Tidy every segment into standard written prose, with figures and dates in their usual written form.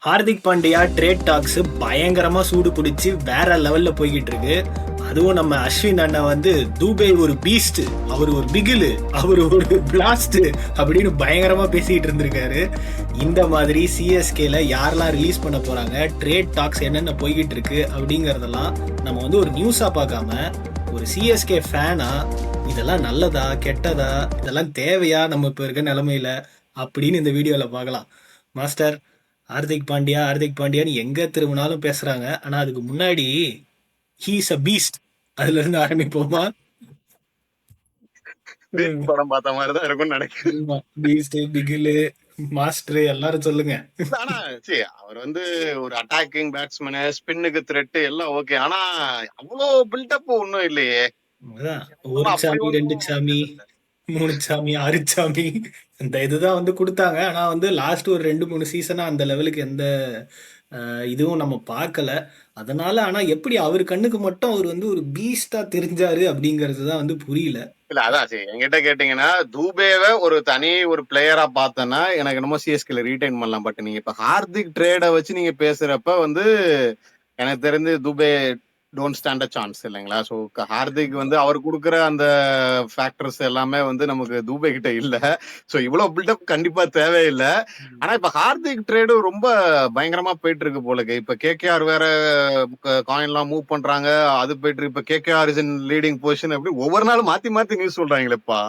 Hardik Pandya trade tax பயங்கரமா சூடு பிடிச்சி வேற லெவல்ல போய்கிட்டு இருக்கு. அதுவும் நம்ம அஸ்வின் அண்ணா வந்து தூபே ஒரு பீஸ்ட், அவர் ஒரு பிகிலு, அவர் ஒரு பிளாஸ்ட் அப்படின்னு பயங்கரமா பேசிட்டு இருந்திருக்காரு. இந்த மாதிரி சிஎஸ்கேல யாரெல்லாம் ரிலீஸ் பண்ண போறாங்க, ட்ரேட் டாக்ஸ் என்னென்ன போய்கிட்டு இருக்கு அப்படிங்கறதெல்லாம் நம்ம வந்து ஒரு நியூஸா பார்க்காம ஒரு சிஎஸ்கே ஃபேனா இதெல்லாம் நல்லதா கெட்டதா, இதெல்லாம் தேவையா நம்ம இப்ப இருக்க நிலைமையில அப்படின்னு இந்த வீடியோல பார்க்கலாம். மாஸ்டர், ஹார்திக் பாண்டியான்னு எங்க திரும்பினாலும் பேசுறாங்க. ஆனா அதுக்கு முன்னாடி ஹீஸ் அ பீஸ்ட், அதுல இருந்து ஆரம்பிப்போமா? படம் பார்த்த மாதிரி தான் இருக்கும்னு நினைக்கிறேன். பீஸ்ட், பிகிலு, மாஸ்டர் எல்லாரும் சொல்லுங்க. ஆனா சரி, அவர் வந்து ஒரு அட்டாக்கிங் பேட்ஸ்மேனு, ஸ்பின்னுக்கு த்ரெட் எல்லாம் ஓகே. ஆனா அவ்வளவு பில்டப் ஒண்ணும் இல்லையே. ஒரு சாமி, ரெண்டு சாமி, 3 சாமி, 6 சாமி, இந்த இதுதான் வந்து கொடுத்தாங்க. ஆனா வந்து லாஸ்ட் ஒரு 2-3 சீசனா அந்த லெவலுக்கு எந்த இதுவும் நம்ம பார்க்கல. அதனால ஆனா எப்படி அவர் கண்ணுக்கு மட்டும் அவர் வந்து ஒரு பீஸ்டா தெரிஞ்சாரு அப்படிங்கிறது தான் வந்து புரியல. இல்ல அதான் சரி, என்கிட்ட கேட்டீங்கன்னா தூபேவை ஒரு தனி ஒரு பிளேயரா பார்த்தேன்னா எனக்கு என்னமோ சிஎஸ்கேல ரீடைன் பண்ணலாம். பட் நீங்க இப்ப ஹார்திக் ட்ரேட வச்சு நீங்க பேசுறப்ப வந்து எனக்கு தெரிஞ்சு Dube don't stand a chance இல்லைங்களா. ஸோ ஹார்திக் வந்து அவர் கொடுக்குற அந்த ஃபேக்டர்ஸ் எல்லாமே வந்து நமக்கு தூபே கிட்ட இல்ல. ஸோ இவ்வளவு பில்டப் கண்டிப்பா தேவையில்லை. ஆனா இப்ப ஹார்திக் ட்ரேடு ரொம்ப பயங்கரமா போயிட்டு இருக்கு போலக்கு. இப்ப கேகேஆர் வேற காயின் எல்லாம் மூவ் பண்றாங்க, அது போயிட்டு இருக்கு. இப்ப KKR is in leading position அப்படி ஒவ்வொரு நாளும் மாத்தி மாத்தி நியூஸ் சொல்றாங்களேப்பா.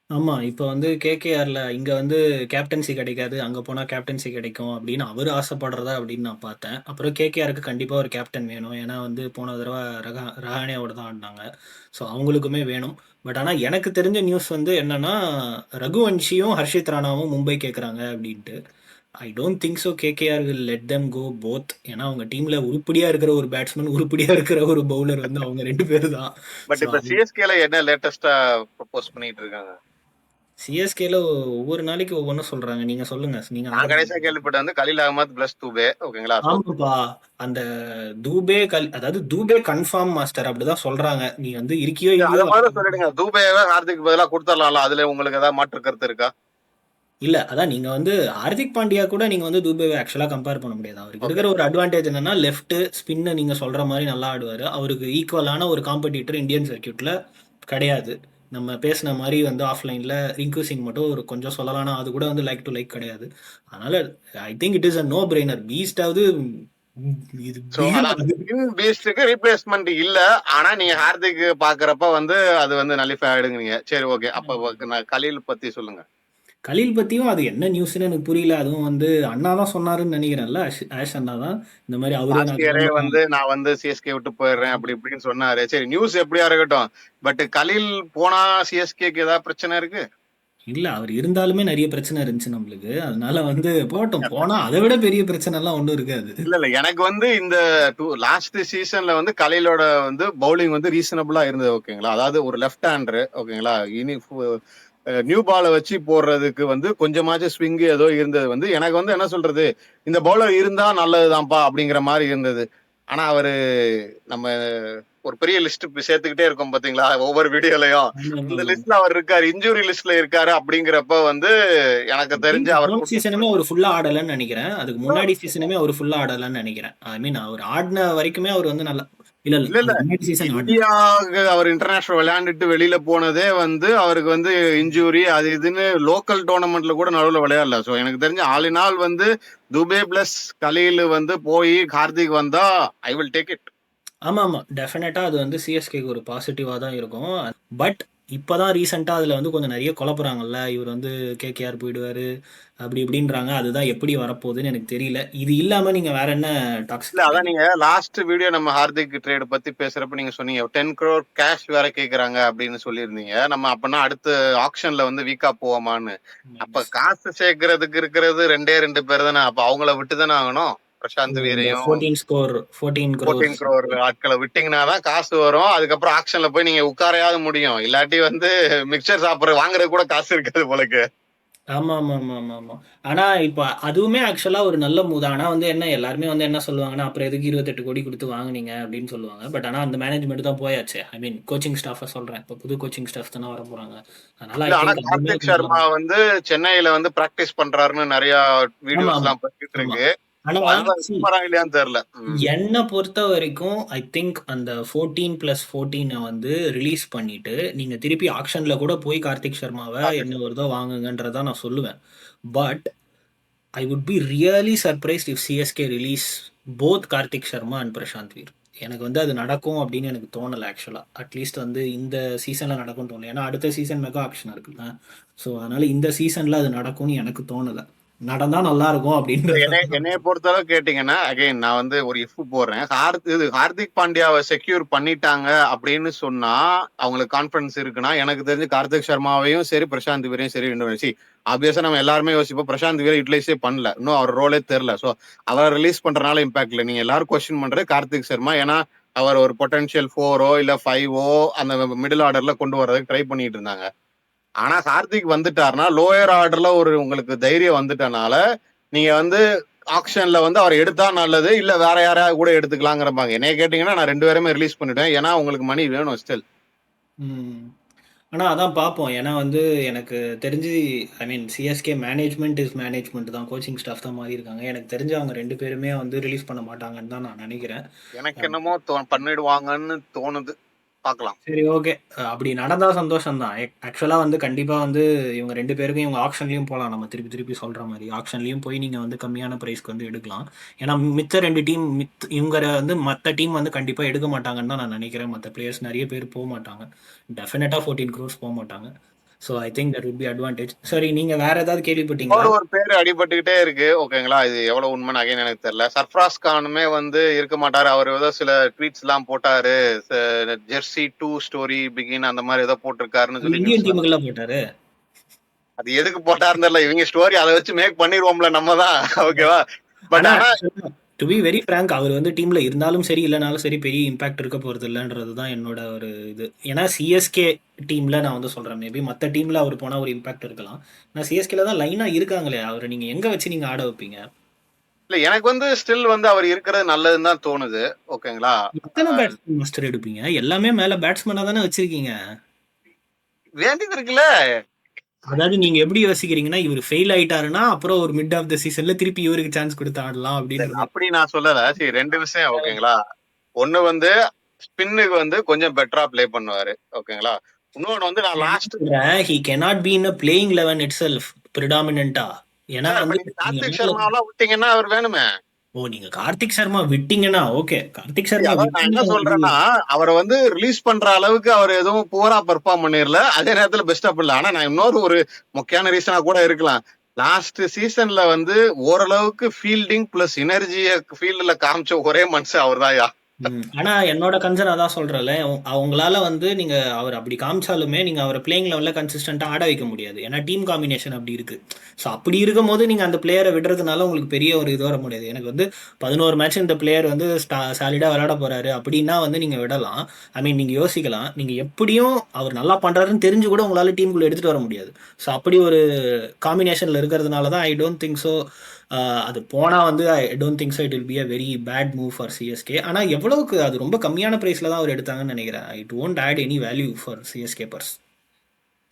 ஆமா, இப்போ வந்து கேகேஆர்ல இங்க வந்து கேப்டன்சி கிடைக்காது, அங்க போனா கேப்டன்சி கிடைக்கும் அப்படின்னு அவர் ஆசைப்படுறதா அப்படின்னு நான் பார்த்தேன். அப்புறம் கேகேஆருக்கு கண்டிப்பா ஒரு கேப்டன் வேணும். ஏன்னா வந்து போன தடவை ரஹானேவோட தான் ஆடினாங்க. ஸோ அவங்களுக்குமே வேணும். பட் ஆனால் எனக்கு தெரிஞ்ச நியூஸ் வந்து என்னன்னா, ரகுவன்ஷியும் ஹர்ஷித் ராணாவும் மும்பை கேட்குறாங்க அப்படின்ட்டு. I don't think so KKR will let them go both. ஏன்னா அவங்க டீம்ல உருப்படியா இருக்கிற ஒரு பேட்ஸ்மேன், உருப்படியா இருக்கிற ஒரு பவுலர் வந்து அவங்க 2 பேரு தான். பட் இப்ப சிஎஸ்கேல என்ன லேட்டஸ்டா ப்ரொபோஸ் பண்ணிட்டு இருக்காங்க? சிஎஸ்கேல ஒவ்வொரு நாளைக்கு ஒவ்வொன்றும் சொல்றாங்க. நீங்க சொல்லுங்க. நீங்க நான் கடைசியா கேள்விப்பட்ட வந்து கலீல் அகமத் பிளஸ் தூபே. ஓகேங்களா. ஆமாப்பா, அந்த தூபே அதாவது தூபே கன்ஃபார்ம் மாஸ்டர் அப்படிதான் சொல்றாங்க. நீ வந்து இருக்கியோ இல்லையோ சொல்லிடுங்க, தூபேவை ஹார்திக் பதிலா கொடுத்துடலாம்ல. அதுல உங்களுக்கு ஏதாவது மாற்று கருத்து இருக்கா? இல்ல, அதான் நீங்க வந்து ஹார்திக் பாண்டியா கூட நீங்க வந்து தூபேவை ஆக்சுவலா கம்பேர் பண்ண முடியாது. அவருக்கு இருக்கிற ஒரு அட்வான்டேஜ் என்னன்னா லெஃப்ட் ஸ்பின்னை நீங்க சொல்ற மாதிரி நல்லா ஆடுவாரு. அவருக்கு ஈக்குவலான ஒரு காம்படிட்டர் இந்தியன் சர்க்கியூட்ல கிடையாது. நம்ம பேசின மாதிரி வந்து ஆஃப்லைன்ல ரிங்கு சிங் மட்டும் ஒரு கொஞ்சம் சொல்லலாம்னா அது கூட வந்து லைக் டு லைக் கிடையாது. அதனால I think it is a no brainer. பீஸ்டாவது இது பீஸ்டுக்கு ரீப்ளேஸ்மெண்ட் இல்ல. ஆனா நீங்க ஹார்திக் பாக்குறப்ப வந்து அது வந்து நல்லிஃபை ஆயிடுங்க. சரி ஓகே. அப்ப கலீல் பத்தி சொல்லுங்க. கலீல் பத்தியும் அது என்ன நியூஸ்னு எனக்கு புரியல. அதுவும் வந்து அண்ணா தான் சொன்னாருன்னு நினைக்கிறேன்ல, ஆஷ் அண்ணா தான் இந்த மாதிரி அவரே வந்து நான் வந்து சிஎஸ்கே விட்டு போயிடுறேன் அப்படி இப்படின்னு சொன்னாரு. சரி, நியூஸ் எப்படியா இருக்கட்டும். பட் கலீல் போனா சிஎஸ்கேக்கு ஏதாவது பிரச்சனை இருக்கு? இல்ல, அவர் இருந்தாலுமே நிறைய பிரச்சனை இருந்துச்சு நம்மளுக்கு. அதனால வந்து போட்டோம், போனா அதை விட பெரிய பிரச்சனை எல்லாம் ஒண்ணும் இருக்காது. இல்ல எனக்கு வந்து இந்த லாஸ்ட் சீசன்ல வந்து கலீலோட வந்து பவுலிங் வந்து ரீசனபிளா இருந்தது. ஓகேங்களா. அதாவது ஒரு லெஃப்ட் ஹேண்டர். ஓகேங்களா. இனி நியூ பாலை வச்சு போடுறதுக்கு வந்து கொஞ்சமாச்சும் ஸ்விங் ஏதோ இருந்தது. வந்து எனக்கு வந்து என்ன சொல்றது, இந்த பவுலர் இருந்தா நல்லதுதான்ப்பா அப்படிங்கிற மாதிரி இருந்தது. ஆனா அவரு நம்ம ஒரு பெரிய லிஸ்ட் சேர்த்துக்கிட்டே இருக்கும் பாத்தீங்களா ஒவ்வொரு வீடியோலயும். இந்த லிஸ்ட்ல அவர் இருக்காரு, இன்ஜுரி லிஸ்ட்ல இருக்காரு. அப்படிங்கிறப்ப வந்து எனக்கு தெரிஞ்சு அவர் சீசனுமே அவர் ஃபுல்லா ஆடலன்னு நினைக்கிறேன். அதுக்கு முன்னாடி சீசனுமே அவர் ஃபுல்லா ஆடலன்னு நினைக்கிறேன். ஐ மீன் அவர் ஆடின வரைக்குமே அவர் வந்து நல்லா அவர் இன்டர்நேஷனல் விளையாண்டுட்டு வெளியில போனதே வந்து அவருக்கு வந்து இன்ஜூரி அது இதுன்னு லோக்கல் டோர்னமெண்ட்ல கூட நடுவில் விளையாடல. சோ எனக்கு தெரிஞ்ச ஆல் இன் ஆல் வந்து துபே பிளஸ் கலீல் வந்து போய் ஹார்திக் வந்தா ஐ வில் டேக் இட். ஆமா ஆமா, டெஃபினட்டா அது வந்து சிஎஸ்கேக்கு ஒரு பாசிட்டிவா தான் இருக்கும். பட் இப்பதான் ரீசெண்டா அதுல வந்து கொஞ்சம் நிறைய குழப்புறாங்கல்ல. இவர் வந்து கேகேஆர் போயிடுவாரு அப்படி இப்படின்றாங்க. அதுதான் எப்படி வரப்போகுதுன்னு எனக்கு தெரியல. இது இல்லாம நீங்க வேற என்ன டாக்ஸ்? இல்ல அதான் நீங்க லாஸ்ட் வீடியோ நம்ம ஹார்திக் ட்ரேட் பத்தி பேசுறப்ப நீங்க சொன்னீங்க 10 crore கேஷ் வேற கேக்குறாங்க அப்படின்னு சொல்லியிருந்தீங்க. நம்ம அப்பனா அடுத்த ஆக்ஷன்ல வந்து வீக்கா போவோமான்னு. அப்ப காசு சேர்க்கறதுக்கு இருக்கிறது 2 பேர் தானே. அப்ப அவங்கள விட்டு தானே ஆகணும். பிரசாந்த் வீரையும் 14 crore ஆட்களை விட்டீங்கன்னாதான் காசு வரும். அதுக்கப்புறம் ஆக்ஷன்ல போய் நீங்க உட்காரையாவது முடியும். இல்லாட்டி வந்து மிக்சர் சாப்பிடுற வாங்குறது கூட காசு இருக்காது போலக்கு. ஆமா ஆமா ஆமா ஆமா ஆமா. ஆனா இப்ப அதுவுமே ஆக்சுவலா ஒரு நல்ல மூவ். ஆனா வந்து என்ன எல்லாருமே வந்து என்ன சொல்லுவாங்கன்னா, அப்புறம் எதுக்கு 28 கோடி கொடுத்து வாங்குனீங்க அப்படின்னு சொல்லுவாங்க. பட் ஆனா அந்த மேனேஜ்மெண்ட் தான் போயாச்சு. ஐ மீன் கோச்சிங் ஸ்டாஃப சொல்றேன். இப்ப புது கோச்சிங் ஸ்டாஃப் தானே வர போறாங்க. அதனால கார்த்திக் சர்மா வந்து சென்னையில வந்து பிராக்டிஸ் பண்றாருன்னு நிறைய வீடியோஸ் எல்லாம் போயிட்டு இருக்கு. ஆனா அதுதான் see, விரும்புறா இல்லையான்னு தெரியல. என்னை பொறுத்த வரைக்கும் ஐ திங்க் அந்த 14+14 வந்து ரிலீஸ் பண்ணிட்டு நீங்க திருப்பி ஆக்ஷன்ல கூட போய் கார்த்திக் சர்மாவை என்ன வருதோ வாங்குங்கன்றதான் நான் சொல்லுவேன். But I would be really surprised if CSK release both Kartik Sharma and Prashant Veer. எனக்கு வந்து அது நடக்கும் அப்படின்னு எனக்கு தோணலை ஆக்சுவலாக. அட்லீஸ்ட் வந்து இந்த சீசனில் நடக்கும்னு தோணலை, ஏன்னா அடுத்த சீசன் மெகா ஆக்ஷன் இருக்குல்ல. ஸோ அதனால இந்த சீசனில் அது நடக்கும்னு எனக்கு தோணலை. நடந்தால் நல்லா இருக்கும் அப்படின்றது. என்னைய பொறுத்தளவு கேட்டீங்கன்னா, அகைன் நான் வந்து ஒரு இஃப் போடுறேன். ஹார்திக் பாண்டியாவை செக்யூர் பண்ணிட்டாங்க அப்படின்னு சொன்னா அவங்களுக்கு கான்பிடன்ஸ் இருக்குன்னா, எனக்கு தெரிஞ்சு கார்த்திக் சர்மாவையும் சரி பிரசாந்த் வீரையும் சரி ஆப்வியஸா நம்ம எல்லாருமே யோசிப்போம். பிரசாந்த் வீரை யூட்டிலைஸே பண்ணல, இன்னும் அவர் ரோலே தெரியல. ஸோ அவர் ரிலீஸ் பண்றதுனால இம்பாக்ட் இல்லை. நீங்க எல்லாரும் கொஸ்டின் பண்றது கார்த்திக் சர்மா. ஏன்னா அவர் ஒரு பொட்டன்ஷியல் 4ஓ இல்ல 5ஓ அந்த மிடில் ஆர்டர்ல கொண்டு வரதுக்கு ட்ரை பண்ணிட்டு இருந்தாங்க. ஆனா கார்த்திக் வந்துட்டாருன்னா லோயர் ஆர்டர்ல ஒரு உங்களுக்கு தைரியம் வந்துட்டனால நீங்க வந்து ஆக்ஷன்ல வந்து அவர் எடுத்தா நல்லது, இல்ல வேற யாரையாவது கூட எடுத்துக்கலாங்கிறப்பாங்க. என்னைய கேட்டீங்கன்னா நான் 2 பேருமே ரிலீஸ் பண்ணிட்டேன். ஏன்னா உங்களுக்கு மணி வேணும் ஸ்டில். ஆனால் அதான் பார்ப்போம். ஏன்னா வந்து எனக்கு தெரிஞ்சு ஐ மீன் சிஎஸ்கே மேனேஜ்மெண்ட் இஸ் மேனேஜ்மெண்ட் தான், கோச்சிங் ஸ்டாஃப் தான் மாறி இருக்காங்க. எனக்கு தெரிஞ்சு அவங்க 2 பேருமே வந்து ரிலீஸ் பண்ண மாட்டாங்கன்னு தான் நான் நினைக்கிறேன். எனக்கு என்னமோ பண்ணிடுவாங்கன்னு தோணுது. பார்க்கலாம். சரி, ஓகே. அப்படி நடந்தா சந்தோஷம் தான். ஆக்சுவலா வந்து கண்டிப்பா வந்து இவங்க 2 பேருக்கும் இவங்க ஆக்ஷன்லயும் போலாம். நம்ம திருப்பி திருப்பி சொல்ற மாதிரி ஆக்ஷன்லயும் போய் நீங்க வந்து கம்மியான பிரைஸ்க்கு வந்து எடுக்கலாம். ஏன்னா மித்த 2 டீம் இவங்க வந்து மத்த டீம் வந்து கண்டிப்பா எடுக்க மாட்டாங்கன்னு தான் நான் நினைக்கிறேன். மத்த பிளேயர்ஸ் நிறைய பேர் போக மாட்டாங்க. டெஃபினட்டா 14 crores போக மாட்டாங்க. So I think that would be advantage. சரி, நீங்க வேற ஏதாவது கேள்விப்பட்டீங்களா? ஒரு பேர் அடிபட்டுக்கிட்டே இருக்கு. ஓகேங்களா, இது எவ்வளவு உண்மை அகைன் எனக்கு தெரியல. சர்ஃப்ராஸ் கானுமே வந்து இருக்க மாட்டாரு. அவர் ஏதோ சில ட்வீட்ஸ் எல்லாம் போட்டாரு. ஜெர்சி 2 ஸ்டோரி பிகின் அந்த மாதிரி ஏதோ போட்டிருக்காருன்னு சொல்லி இந்தியன் டீமுக்குலாம் போட்டாரு. அது எதுக்கு போட்டாருன்னு தெரியல. இவங்க ஸ்டோரி அதை வச்சு மேக் பண்ணிடுவோம்ல நம்ம தான். ஓகேவா? பட் ஆனா டு பி வெரி ஃப்ராங்க், அவர் வந்து டீம்ல இருந்தாலும் சரி இல்லைனாலும் சரி பெரிய இம்பாக்ட் இருக்க போறது இல்லைன்றது தான் என்னோட ஒரு இது. ஏன்னா சிஎஸ்கே டீம்ல நான் வந்து சொல்றேன், மேபி மற்ற டீம்ல அவர் போனா ஒரு இம்பாக்ட் இருக்கலாம். நான் சிஎஸ்கேல தான் லைனா இருக்காங்களே, அவரை நீங்க எங்க வச்சு நீங்க ஆட வைப்பீங்க? இல்ல, எனக்கு வந்து ஸ்டில் வந்து அவர் இருக்கிறது நல்லதுன்னு தான் தோணுது. ஓகேங்களா, எத்தனை பேட்ஸ்மேன் மாஸ்டர் எடுப்பீங்க? எல்லாமே மேல பேட்ஸ்மேனா தானே வச்சிருக்கீங்க. வேண்டியது இருக்குல்ல. அதாவது நீங்க எப்படி யோசிக்கிறீங்கன்னா, இவர் ஃபெயில் ஆயிட்டாருன்னா அப்புறம் ஒரு மிட் ஆஃப் த சீசன்ல திருப்பி இவருக்கு சான்ஸ் கொடுத்து ஆடலாம் அப்படின்னு. அப்படி நான் சொல்லல. சரி, 2 விஷயம். ஓகேங்களா, ஒண்ணு வந்து ஸ்பின்னுக்கு வந்து கொஞ்சம் பெட்டரா ப்ளே பண்ணுவாரு. ஓகேங்களா, இன்னொன்னு வந்து நான் last he cannot be in a playing 11 itself predominant-ஆ. ஏன்னா வந்து கார்த்திக் சர்மாவெல்லாம் விட்டீங்கன்னா அவர் வேணுமே. நீங்க கார்த்திக் சர்மா விட்டீங்கன்னா ஓகே. கார்த்திக் சர்மா நான் என்ன சொல்றேன்னா, அவரை வந்து ரிலீஸ் பண்ற அளவுக்கு அவர் எதுவும் புவரா பெர்ஃபார்ம் பண்ணிரல, அதே நேரத்துல பெஸ்டா பண்ணல. ஆனா நான் இன்னொரு ஒரு முக்கியமான ரீசனா கூட இருக்கலாம். லாஸ்ட் சீசன்ல வந்து ஓரளவுக்கு ஃபீல்டிங் பிளஸ் எனர்ஜிய ஃபீல்ட்ல காமிச்ச ஒரே மனுஷன் அவர்தான்யா. ஆனா என்னோட கன்சர்ன் அதான் சொல்றேன்ல, அவங்களால வந்து நீங்க அவர் அப்படி காமிச்சாலுமே நீங்க அவரை பிளேயிங் லெவல்ல கன்சிஸ்டன்டா ஆட வைக்க முடியாது. ஏன்னா டீம் காம்பினேஷன் அப்படி இருக்கு. ஸோ அப்படி இருக்கும் போது நீங்க அந்த பிளேயரை விடுறதுனால உங்களுக்கு பெரிய ஒரு இது வர முடியாது. எனக்கு வந்து 11 மேட்ச் இந்த பிளேயர் வந்து சாலிடா விளையாட போறாரு அப்படின்னா வந்து நீங்க விடலாம். ஐ மீன் நீங்க யோசிக்கலாம், நீங்க எப்படியும் அவர் நல்லா பண்றாருன்னு தெரிஞ்சு கூட உங்களால டீமுக்குள்ள எடுத்துட்டு வர முடியாது. ஸோ அப்படி ஒரு காம்பினேஷன்ல இருக்கிறதுனால தான் ஐ டோன்ட் திங்க் ஸோ அது போனால் வந்து I don't think so it will be a very bad move for CSK. ஆனால் எவ்வளவுக்கு அது ரொம்ப கம்மியான ப்ரைஸில் தான் அவர் எடுத்தாங்கன்னு நினைக்கிறேன். It won't add any value for CSK purse.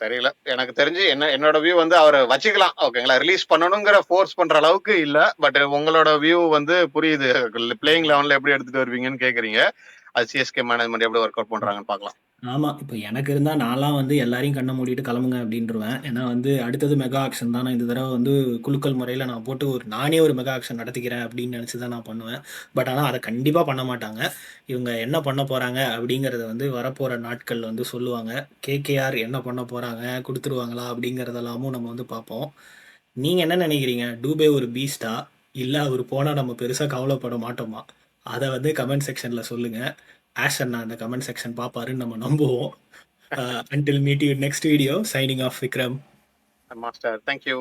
தெரியல, எனக்கு தெரிஞ்சு என்னோட வியூ வந்து அவரை வச்சுக்கலாம். ஓகேங்களா, ரிலீஸ் பண்ணணுங்கிற ஃபோர்ஸ் பண்ற அளவுக்கு இல்ல. பட் உங்களோட வியூ வந்து புரியுது. பிளேயிங் லெவன்ல எப்படி எடுத்துட்டு வருவீங்கன்னு கேக்குறீங்க. அது சிஎஸ்கே மேனேஜ்மெண்ட் எப்படி ஒர்க் அவுட் பண்றாங்கன்னு பார்க்கலாம். ஆமாம், இப்போ எனக்கு இருந்தால் நான்லாம் வந்து எல்லாரையும் கண்ணை மூடிட்டு கிளம்புங்க அப்படின்றவேன். ஏன்னா வந்து அடுத்தது மெகா ஆக்ஷன் தான். நான் இந்த தடவை வந்து குலுக்கல் முறையில் நான் போட்டு நானே ஒரு மெகா ஆக்ஷன் நடத்திக்கிறேன் அப்படின்னு நினச்சி தான் நான் பண்ணுவேன். பட் ஆனால் அதை கண்டிப்பாக பண்ண மாட்டாங்க. இவங்க என்ன பண்ண போகிறாங்க அப்படிங்கிறத வந்து வரப்போகிற நாட்கள் வந்து சொல்லுவாங்க. கேகேஆர் என்ன பண்ண போகிறாங்க, கொடுத்துருவாங்களா அப்படிங்கிறதெல்லாமும் நம்ம வந்து பார்ப்போம். நீங்கள் என்ன நினைக்கிறீங்க? டூபே ஒரு பீஸ்டா, இல்லை அவர் போனால் நம்ம பெருசாக கவலைப்பட மாட்டோமா? அதை வந்து கமெண்ட் செக்ஷனில் சொல்லுங்கள். ஆஷ் அண்ணா அந்த கமெண்ட் செக்ஷன் பார்ப்பாருன்னு நம்ம நம்புவோம். Until meet you next video. Signing off, Vikram. Master, thank you.